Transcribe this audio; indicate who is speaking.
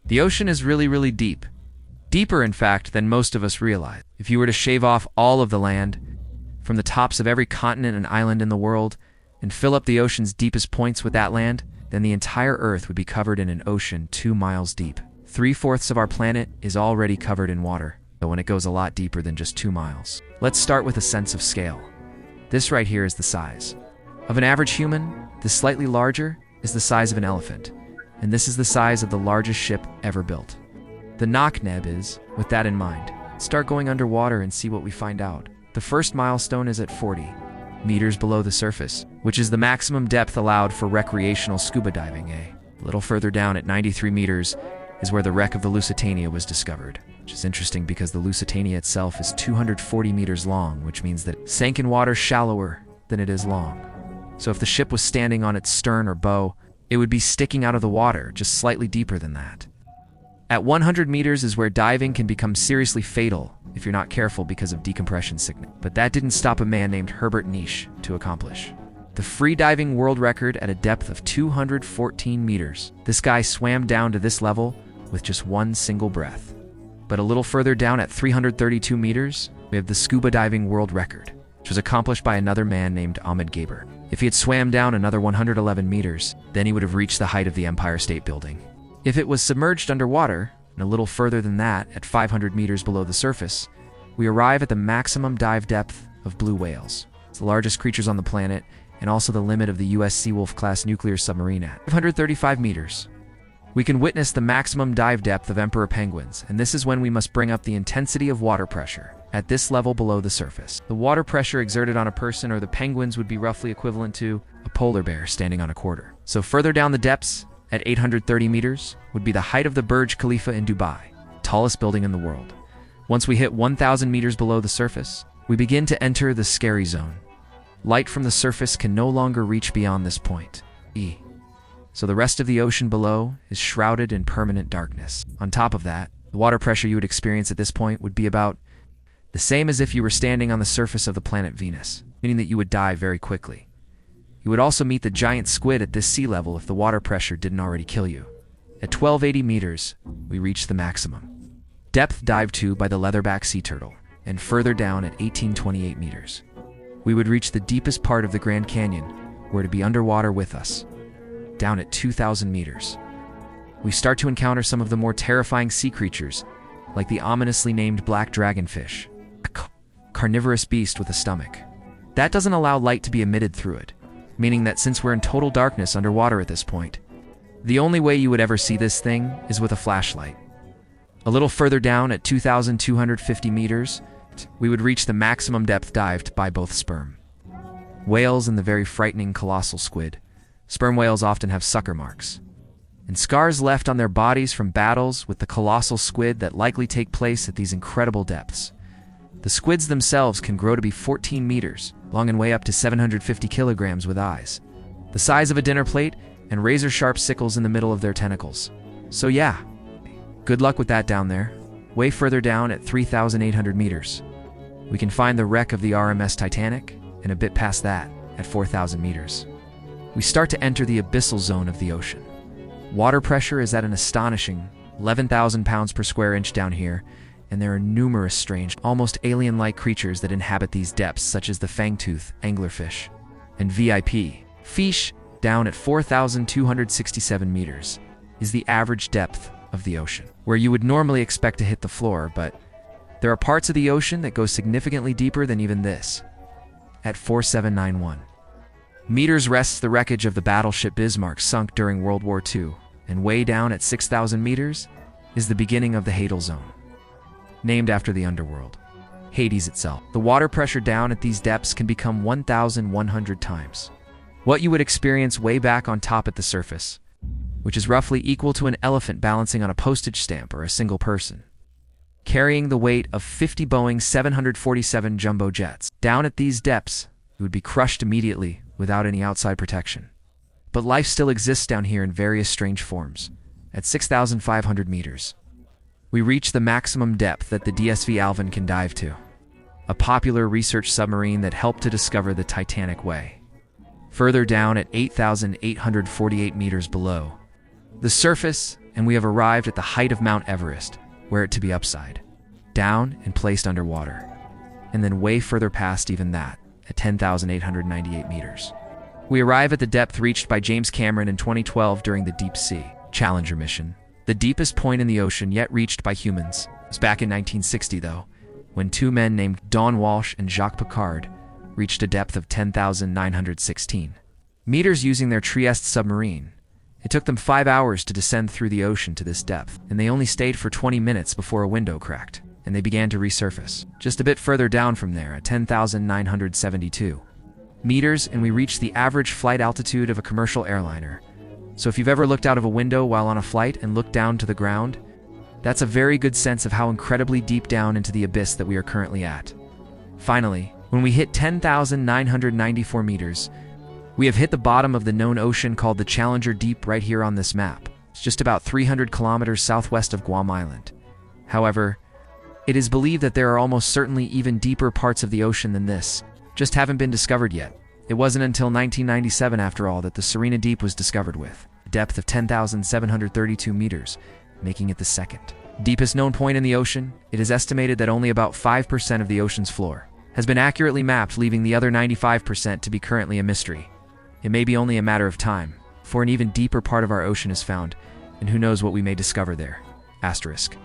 Speaker 1: The ocean is really, really deep. Deeper, in fact, than most of us realize. If you were to shave off all of the land, from the tops of every continent and island in the world, and fill up the ocean's deepest points with that land, then the entire Earth would be covered in an ocean 2 miles deep. 3/4 of our planet is already covered in water, though when it goes a lot deeper than just 2 miles. Let's start with a sense of scale. This right here is the size of an average human. This slightly larger is the size of an elephant, and this is the size of the largest ship ever built. The knock-neb is, with that in mind, start going underwater and see what we find out. The first milestone is at 40 meters below the surface, which is the maximum depth allowed for recreational scuba diving. A little further down at 93 meters is where the wreck of the Lusitania was discovered, which is interesting because the Lusitania itself is 240 meters long, which means that it sank in water shallower than it is long. So if the ship was standing on its stern or bow, it would be sticking out of the water just slightly deeper than that. At 100 meters is where diving can become seriously fatal if you're not careful because of decompression sickness. But that didn't stop a man named Herbert Niche to accomplish the free diving world record at a depth of 214 meters. This guy swam down to this level with just one single breath. But a little further down at 332 meters, we have the scuba diving world record, which was accomplished by another man named Ahmed Gaber. If he had swam down another 111 meters, then he would have reached the height of the Empire State Building. If it was submerged underwater, and a little further than that, at 500 meters below the surface, we arrive at the maximum dive depth of blue whales. It's the largest creatures on the planet, and also the limit of the U.S. Seawolf-class nuclear submarine at 535 meters. We can witness the maximum dive depth of emperor penguins, and this is when we must bring up the intensity of water pressure at this level below the surface. The water pressure exerted on a person or the penguins would be roughly equivalent to a polar bear standing on a quarter. So further down the depths, at 830 meters, would be the height of the Burj Khalifa in Dubai, tallest building in the world. Once we hit 1,000 meters below the surface, we begin to enter the scary zone. Light from the surface can no longer reach beyond this point. So the rest of the ocean below is shrouded in permanent darkness. On top of that, the water pressure you would experience at this point would be about the same as if you were standing on the surface of the planet Venus, meaning that you would die very quickly. You would also meet the giant squid at this sea level if the water pressure didn't already kill you. At 1280 meters, we reach the maximum depth dived to by the leatherback sea turtle, and further down at 1828 meters. We would reach the deepest part of the Grand Canyon, where to be underwater with us, down at 2,000 meters. We start to encounter some of the more terrifying sea creatures, like the ominously named black dragonfish, a carnivorous beast with a stomach. That doesn't allow light to be emitted through it, meaning that since we're in total darkness underwater at this point, the only way you would ever see this thing is with a flashlight. A little further down at 2,250 meters, we would reach the maximum depth dived by both sperm whales and the very frightening colossal squid. Sperm whales often have sucker marks and scars left on their bodies from battles with the colossal squid that likely take place at these incredible depths. The squids themselves can grow to be 14 meters long and weigh up to 750 kilograms with eyes the size of a dinner plate and razor-sharp sickles in the middle of their tentacles. So yeah, good luck with that down there. Way further down at 3,800 meters, we can find the wreck of the RMS Titanic, and a bit past that, at 4,000 meters, we start to enter the abyssal zone of the ocean. Water pressure is at an astonishing 11,000 pounds per square inch down here, and there are numerous strange, almost alien-like creatures that inhabit these depths, such as the fangtooth anglerfish and VIP fish. Down at 4,267 meters is the average depth of the ocean, where you would normally expect to hit the floor, but there are parts of the ocean that go significantly deeper than even this. At 4,791 meters rests the wreckage of the battleship Bismarck, sunk during World War II, and way down at 6,000 meters is the beginning of the Hadal Zone, named after the underworld, Hades itself. The water pressure down at these depths can become 1,100 times what you would experience way back on top at the surface, which is roughly equal to an elephant balancing on a postage stamp or a single person, carrying the weight of 50 Boeing 747 jumbo jets. Down at these depths, you would be crushed immediately without any outside protection. But life still exists down here in various strange forms. At 6,500 meters, we reach the maximum depth that the DSV Alvin can dive to, a popular research submarine that helped to discover the Titanic way. Further down at 8,848 meters below the surface and we have arrived at the height of Mount Everest, where it to be upside down and placed underwater, and then way further past even that, at 10,898 meters. We arrive at the depth reached by James Cameron in 2012 during the Deep Sea Challenger mission. The deepest point in the ocean yet reached by humans was back in 1960, though, when two men named Don Walsh and Jacques Piccard reached a depth of 10,916 meters using their Trieste submarine. It took them 5 hours to descend through the ocean to this depth, and they only stayed for 20 minutes before a window cracked, and they began to resurface just a bit further down from there at 10,972 meters, and we reached the average flight altitude of a commercial airliner. So if you've ever looked out of a window while on a flight and looked down to the ground, that's a very good sense of how incredibly deep down into the abyss that we are currently at. Finally, when we hit 10,994 meters, we have hit the bottom of the known ocean called the Challenger Deep right here on this map. It's just about 300 kilometers southwest of Guam Island. However, it is believed that there are almost certainly even deeper parts of the ocean than this, just haven't been discovered yet. It wasn't until 1997, after all, that the Serena Deep was discovered with a depth of 10,732 meters, making it the second deepest known point in the ocean. It is estimated that only about 5% of the ocean's floor has been accurately mapped, leaving the other 95% to be currently a mystery. It may be only a matter of time before an even deeper part of our ocean is found, and who knows what we may discover there. Asterisk.